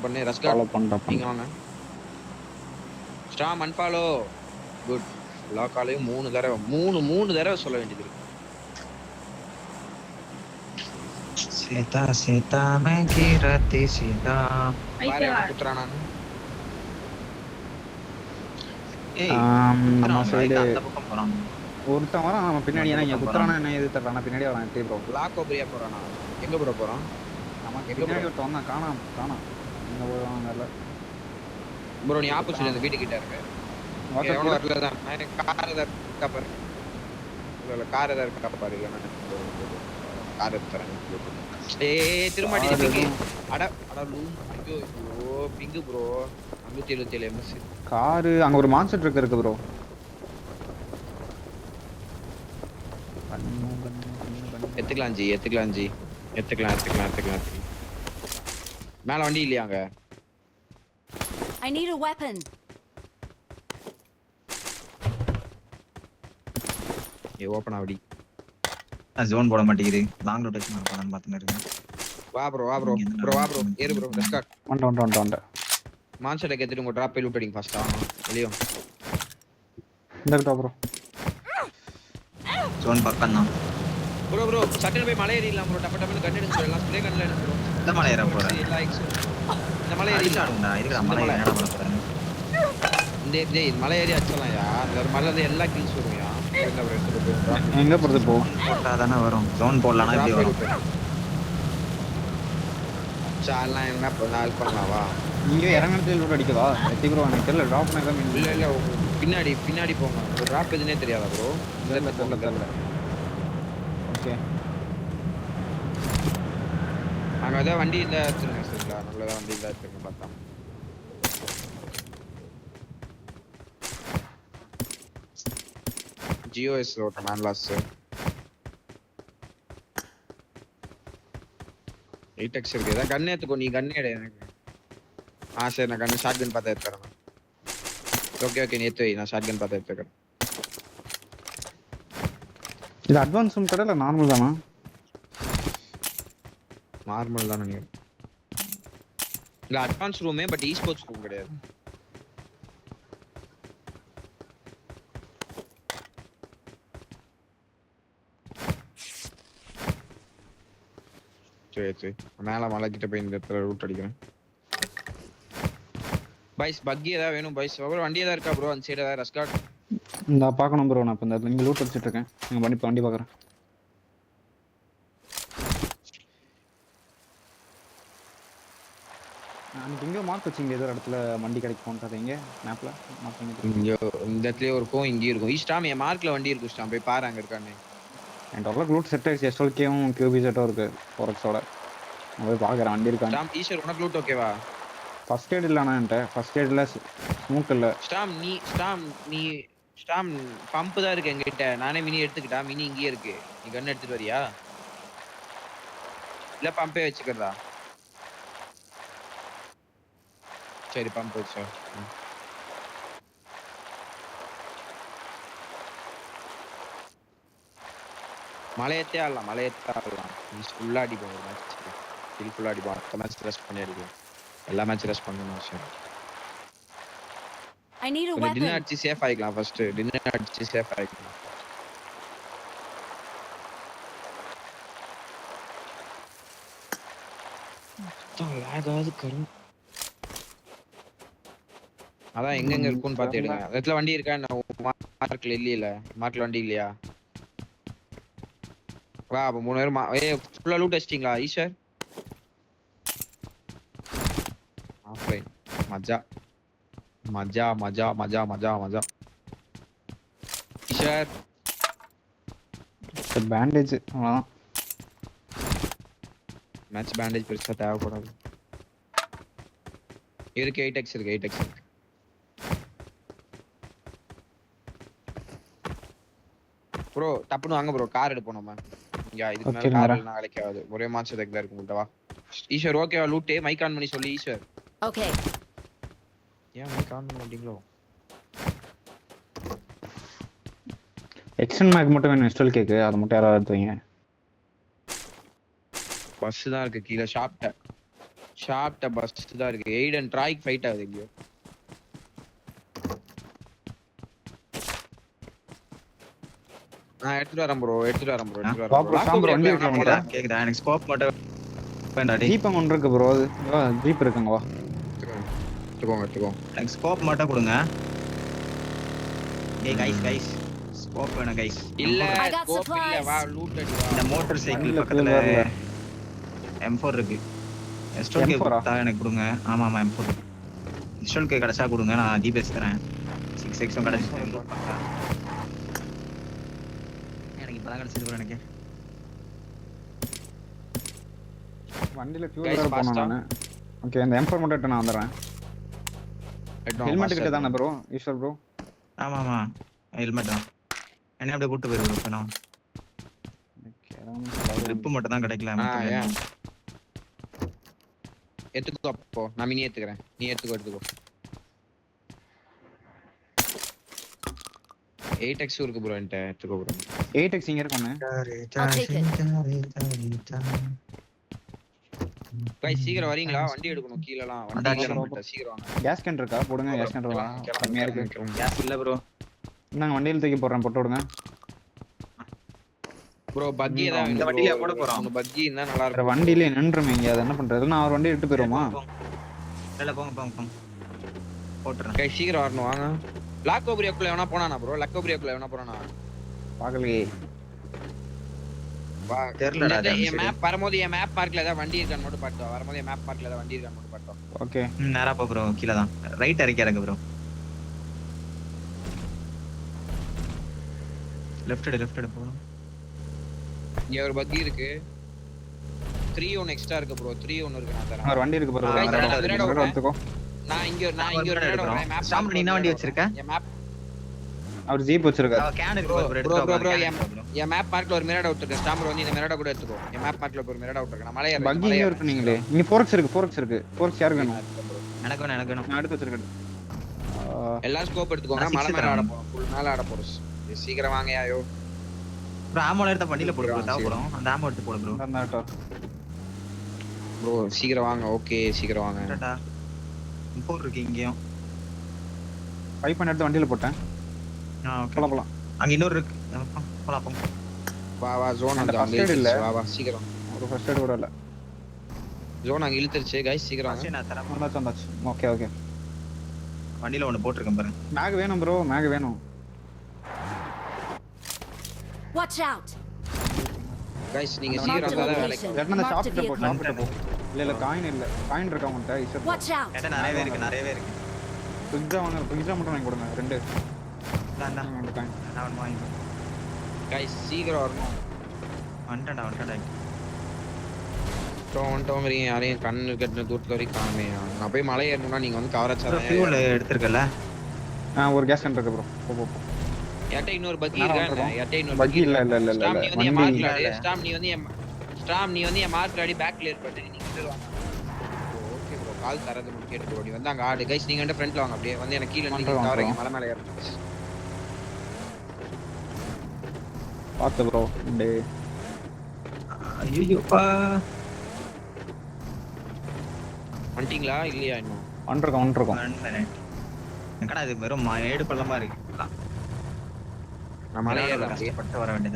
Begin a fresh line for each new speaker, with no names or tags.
பண்ணு ரஸ்காட்
ஃபாலோ பண்றேன்.
நீங்க வாங்க. ஸ்டாம் அன்ஃபாலோ. குட். எல்லா காலையும் 3 தடவை 3 தடவை சொல்ல வேண்டியது இருக்கு.
सीता सीता मैं गिरती सीता
பாரு எவன குத்துறானான்னு.
ஏய்
நம்ம சைடு
அந்த பக்கம் போறான்.
ஒருத்தன் வரான் நம்ம பின்னாடி. ஏன்னா இங்க குத்துறானா என்ன எது தெரியல. பின்னாடி வரான். எப்படி ப்ரோ
லாக்கோ பிரியா போறானா? எங்க ப்ரோ போறான்?
நமக்கு
எங்க
பின்னாடி
bro?
ஒருத்தன் வந்தான். காணாம் எங்க போவாங்கல்ல
ப்ரோ நீ ஆப்போசிட் அந்த வீட்டு கிட்ட இருக்க. எவனோ வரல தான். கார் ஏதா இருக்கா பாரு. இல்ல கார் ஏதா இருக்கா பாரு. இல்ல நான் கார் எடுத்துறேன். ஏய் திரும்ப அடிச்சு அட லூம். ஐயோ பிங்கு ப்ரோ 577 ms.
காரு அங்க ஒரு மான்ஸ்டர் ட்ரக் இருக்கு ப்ரோ.
எடுத்துக்கலாம் ஜி. மேல வண்டி இல்லையாங்க?
I need a weapon.
ஏ ஓபன் ஆவடி.
ஜோன் போட மாட்டேங்குது. லாங் ரொட்டேஷன் பண்ணனும் பாத்துட்டு இருக்கேன்.
வா ப்ரோ ஏறு ப்ரோ ரெஸ்காட்.
வந்து
மான்ஸ்டர் டேக் எடுத்து உங்க டிராப் போய் லூட் அடிங்க ஃபர்ஸ்ட். வெளிய
இந்த இருக்கா ப்ரோ.
ஜோன் பக்கம் தான்
ப்ரோ சட்டன போய் மலை ஏறிடலாம் ப்ரோ. டப்பன்னு கன் எடுங்க எல்லாம் ஸ்ப்ரே கன்ல எடுங்க ப்ரோ.
இந்த மலை ஏற போறேன்.
எல்லா எக்ஸ் இந்த மலை ஏறிடலாம்டா.
இதுக்கு மலை ஏற போறேன்.
இந்த மலை ஏறி அடிச்சலாம் யா. அந்த மலைல இருந்து எல்லா கில்ஸ் வரும் யா. என்ன ப்ரோ எடுத்து
எங்க போறது போ
போட்டா தானே வரும். ஜோன் போடலனா இப்படி வரும்.
சாலனா என்ன பண்ணால் பண்ணலாவா?
இங்க இறங்கறதுல லூட் அடிக்கவா? எத்தி ப்ரோ எனக்கு தெரியல. டிராப் பண்ண
இல்ல பின்னாடி போங்க. ஒரு டிராப் எதுனே தெரியாதா ப்ரோ?
தெரியல. ஓகே
அங்க அத வண்டி இல்ல எடுத்துங்க சரிங்களா? நல்லதா வண்டி இல்ல எடுத்துங்க பார்த்தா. GOS road man loss 8x இருக்கு. ஏதா கன் எடுத்துக்கோ. நீ கன் எடு எனக்கு. சரி நான் கன் ஷாட்கன் பார்த்து எடுத்துறேன். ஓகே நீ எடுத்து வை. நான் ஷாட்கன் பார்த்து எடுத்துக்கிறேன்.
இது அட்வான்ஸ் ரூம் கடை இல்ல நார்மல் தானா?
நார்மல் தான் நினைக்கிறேன். இல்ல அட்வான்ஸ் ரூமே பட் ஸ்போர்ட்ஸ் ரூம் கிடையாது. சரி மேல மலை கிட்ட போய் இந்த இடத்துல ரூட் அடிக்கிறேன். பைஸ் பக்கி ஏதாவது வேணும் பைஸ்? அப்புறம் வண்டி ஏதாவது இருக்கா ப்ரோ? அந்த சைடு ஏதாவது ரஸ்காட்
இந்த பார்க்கணும் ப்ரோ. நான் இப்போ இந்த இங்க லூட் அடிச்சிட்டு இருக்கேன். நீங்க வண்டி பார்க்கறேன். அன்னைக்கு எங்கேயோ மார்க் வச்சிங்க ஏதோ இடத்துல வண்டி கிடைக்கும்ன்றது. எங்க மேப்ல மார்க் பண்ணி
இங்க இந்த இடத்துலயே இருக்கும். இங்கேயும் இருக்கும். ஈஸ்டாம் என் மார்க்ல வண்டி இருக்கு. ஸ்டாம் போய் பாரு அங்க இருக்கானே.
என்கிட்ட ஒரு லூட் செட் ஆயிடுச்சு. SLKவும் QB செட்டும் இருக்கு. ஃபோரக்ஸோட நான் போய் பார்க்குறேன் வண்டி இருக்கான்னு.
ஸ்டாம் ஈஸ்டர் உனக்கு லூட் ஓகேவா?
ஃபர்ஸ்ட் எய்ட் இல்லைண்ணா என்கிட்ட. ஃபர்ஸ்ட் எய்டில் ஸ்மூக் இல்லை.
ஸ்டாம் பம்ப் தான் இருக்கு எங்ககிட்ட. நானே மினி எடுத்துக்கிட்டா. மினி இங்கேயே இருக்கு. நீ கன் எடுத்துட்டு வரியா? இல்ல பம்பே வச்சுக்கிறதா? சரி பம்ப் வச்சு மலையத்தே ஆடலாம். ஃபுல்லா அடிப்போம். ஒரு மேட்ச் ஃபுல்லா அடிப்போம். அடுத்த மேட்ச் ரெஸ்ட் பண்ணி அடிப்போம். எல்லா மேட்ச் ரெஸ்ட் பண்ணணும் அவசியம்.
I need a weapon.
Dinner அடிச்சு சேஃப் ஆயிக்கலாம். ஃபர்ஸ்ட் டின்னர் அடிச்சு சேஃப் ஆயிக்கலாம். லாகாது கரும். அதான் எங்க இருக்குன்னு பாத்து எடுங்க. இடத்துல வண்டி இருக்கா? மார்க்ல இல்லையா? மார்க்ல வண்டி இல்லையா? வா அப்ப 3 நேரம் ஃபுல்லா லூட் அடிச்சிட்டீங்களா ஈஸ்வர்? ஆஃப்லைன் மஜா ஈஸ்வர்
பேண்டேஜ் அவ்வளோதான்.
மேட்ச் பேண்டேஜ் பெருசா தேவைப்படாது. இருக்கு 8x இருக்கு. ப்ரோ டப்புன்னு வாங்க ப்ரோ. கார் எடுப்போம் நம்ம. இங்க இதுக்கு மேல கார் இல்லனா வேலைக்கு ஆகாது. ஒரே மான்ஸ்டர் டேக் தான் இருக்கு உங்கள்ட்ட. வா ஈஸ்வர் ஓகேவா? லூட் மைக் ஆன் பண்ணி சொல்லி ஈஸ்வர்.
ஓகே
ஏன் மைக் ஆன் பண்ண மாட்டீங்களோ?
எக்ஸ்டன் மேக் மட்டும் வேணும். இன்ஸ்டால் கேக்கு அதை மட்டும் யாராவது எடுத்துவீங்க.
பஸ் தான் இருக்கு கீழே. சாப்பிட்ட பஸ் தான் இருக்கு. எய்டன் ட்ராய்க் ஃபைட் ஆகுது எங்கேயோ. நான் எடுத்துட்டு வரேன் ப்ரோ.
வண்டி எடுத்துட்டு
கேக்குதா? எனக்கு ஸ்கோப் மட்டும் வேண்டாடி.
ஜீப் அங்க ஒன்று இருக்கு ப்ரோ. அது ஜீப் இருக்குங்க வா.
எடுத்துக்கோங்க.
எனக்கு ஸ்கோப் மட்டும் கொடுங்க. ஏய் கைஸ் ஸ்கோப் வேணும் கைஸ்.
இல்ல
I got
ஸ்கோப் இல்ல,
supplies.
வா லூட் அடி வா.
இந்த மோட்டார் சைக்கிள்
வண்டியில
பக்கத்துல
fuel வரல.
M4 இருக்கு. எஸ்டோல் கே
M4 ஆ?
கொடுத்தா எனக்கு கொடுங்க. ஆமா M4. எஸ்டோல் கே கிடைச்சா கொடுங்க, நான் டிபிஎஸ் தரேன். 6x கிடைச்சு எனக்கு இப்பதான் கிடைச்சது ப்ரோ. எனக்கு
வண்டியில
Guys,
ஃபியூல் வேற போறேன்
fast-ஆ?
நானு. ஓகே அந்த M4 மட்டும் எடுத்து நான் வந்துறேன். ஹெல்மெட் கிட்ட தானே ப்ரோ? ஈஸ்வர் ப்ரோ.
ஆமா ஹெல்மெட் தான். என்ன அப்படியே கூட்டு போயிரு ப்ரோ. நான் ட்ரிப் மட்டும் தான் கிடைக்கல.
ஏன் எடுத்துக்கோ. அப்போ நான் மினி எடுத்துக்கிறேன். நீ எடுத்துக்கோ. 8x இருக்கு ப்ரோ என்கிட்ட. எடுத்துக்கோ ப்ரோ.
8x இங்க இருக்கோனே.
I'll take it.
guys சீக்கிரம் வரீங்களா? வண்டி எடுக்கணும் கீழலாம். வண்டி இல்ல நம்மட்ட. சீக்கிரம் வாங்க.
கேஸ் கேன் இருக்கா? போடுங்க கேஸ் கேன் இருக்கா? கம்மியா இருக்கு.
கேஸ் இல்ல ப்ரோ.
நாங்க வண்டியில தூக்கி போடுறேன், போட்டு விடுங்க.
ப்ரோ பக்கி தான்
இந்த வண்டியில போட போறோம்.
நம்ம பக்கி இருந்தா நல்லா
வேற
இருக்கும்.
வண்டியில நின்றுமே இங்க. அது என்ன பண்றது? நான் ஒரு வண்டி எடுத்து போயிருமா?
இல்ல போங்க போட்டுறேன்.
guys சீக்கிரம் வரணும் வாங்க. லாக்கோபரியாக்குள்ள எவனா போனானா ப்ரோ? லாக்கோபரியாக்குள்ள எவனா போனானா?
பாக்கலையே.
வா
தெரியலடா.
என் மேப் வரும்போது என் மேப் பார்க்ல ஏதாவது வண்டி இருக்கான்னு மட்டும் பாத்து. வரும்போது என் மேப் பார்க்ல ஏதாவது வண்டி இருக்கான்னு மட்டும் பாத்து.
ஓகே.
நேரா போ ப்ரோ. கீழ தான் ரைட் இறக்கி ப்ரோ. லெஃப்ட் எடு போ.
இங்க ஒரு பக்கி இருக்கு. 3-1 எக்ஸ்ட்ரா இருக்கு ப்ரோ. 3-1 இருக்கு நான் தரேன்.
ஒரு வண்டி இருக்கு ப்ரோ.
Guys,
மிரர் எடுத்துக்கோ.
நான் இங்க ஒரு மேப்
சாம் நீ என்ன வண்டி வச்சிருக்க?
என் மேப்
அவர் ஜீப் வச்சிருக்காரு.
கேன் இருக்கு ப்ரோ.
ப்ரோ என் மேப் பார்க்ல ஒரு மிரர் அவுட் இருக்கு. ஸ்டாம்பர் வந்து இந்த மிரர் கூட எடுத்துக்கோ. என் மேப் பார்க்ல ஒரு மிரர் அவுட் இருக்கு. நான் மலைய
பக்கி இங்க இருக்கு. நீங்களே இங்க 4x இருக்கு. 4x யாருக்கு வேணும்?
எனக்கு வேணும்.
நான் எடுத்து வச்சிருக்கேன்.
எல்லா ஸ்கோப் எடுத்துக்கோங்க. மலை மேல ஆட போறோம். ஃபுல் மேல ஆட போறோம். சீக்கிரம் வாங்க யாயோ.
ப்ரோ ஆமோல எடுத்த வண்டியில போடு ப்ரோ. தேவைப்படும். அந்த ஆமோ எடுத்து போடு ப்ரோ.
அந்த ஆட்டோ.
ப்ரோ சீக்கிரம் வாங்க. ஓகே சீக்கிரம் வாங்க.
டடா. M4 இருக்கு இங்கேயும்.
5 பண்ணி எடுத்து வண்டியில போட்டேன்.
ஓகே.
போலாம்.
அங்க இன்னொரு இருக்கு. போலாம்.
வா ஜோன் அந்த
first aid இல்ல.
வா சீக்கிரம்.
ஒரு ஃபர்ஸ்ட் எய்ட் கூட இல்ல.
ஜோன் அங்க இழுத்துருச்சு गाइस சீக்கிரம் வாங்க.
நான் தரேன்.
வந்தாச்சு. ஓகே.
வண்டியில ஒன்னு போட்டுருக்கேன் பாருங்க.
மேக் வேணும் ப்ரோ. மேக் வேணும்.
Watch out.
गाइस நீங்க சீக்கிரம் வந்தா தான் வேலைக்கு.
லெட்னா அந்த ஷாப் கிட்ட போ. இல்ல காயின் இல்ல. காயின் இருக்கா உன்கிட்ட? ஈஸ்வர்.
Watch out.
என்கிட்ட நிறையவே இருக்கு.
பிஸ்ஸா மட்டும் வாங்கி கொடுங்க. 2
நான்
அந்த காயின்.
நான் வாங்கி.
गाइस சீக்கிரம் வரணும்.
வந்துட்டேன்.
டோங்கறீங்க யாரையும் கண்ணு கட்டின தூரத்துல வரைக்கும் காணமே. நான் போய் மலை ஏறணும்னா நீங்க வந்து கவரச்சா
ஃபியூல் எடுத்துர்க்கல.
ஒரு கேஸ் கேன் இருக்கு ப்ரோ. போ.
யாட்ட இன்னொரு பக்கி இருக்கா? யாட்ட இன்னொரு
பக்கி இல்ல.
ஸ்டாம் நீ வந்து என்
வண்டி
மார்க்ல அடி. ஸ்டாம் நீ வந்து என் மார்க்ல அடி. பேக் கிளியர் பண்ணி நீங்க கிட்ட வாங்க. Okay bro. கால் தரது மட்டும் கேட்டு ஓடி வந்து அங்க ஆடு. गाइस நீங்க வந்து ஃப்ரண்ட்ல வாங்க. அப்படியே வந்து எனக்கு கீழ நீங்க கவரங்க மலை மேல ஏறணும்.
பாத்து ப்ரோ. டேய்
ஐயோப்பா.
வந்துட்டீங்களா இல்லையா இன்னும்?
ஒன்றுக்கும்.
என்னடா இது வெறும் ஏடு பள்ளமா இருக்கு.
நான் மலை ஏறலாம்.
கஷ்டப்பட்டு வர வேண்டியது.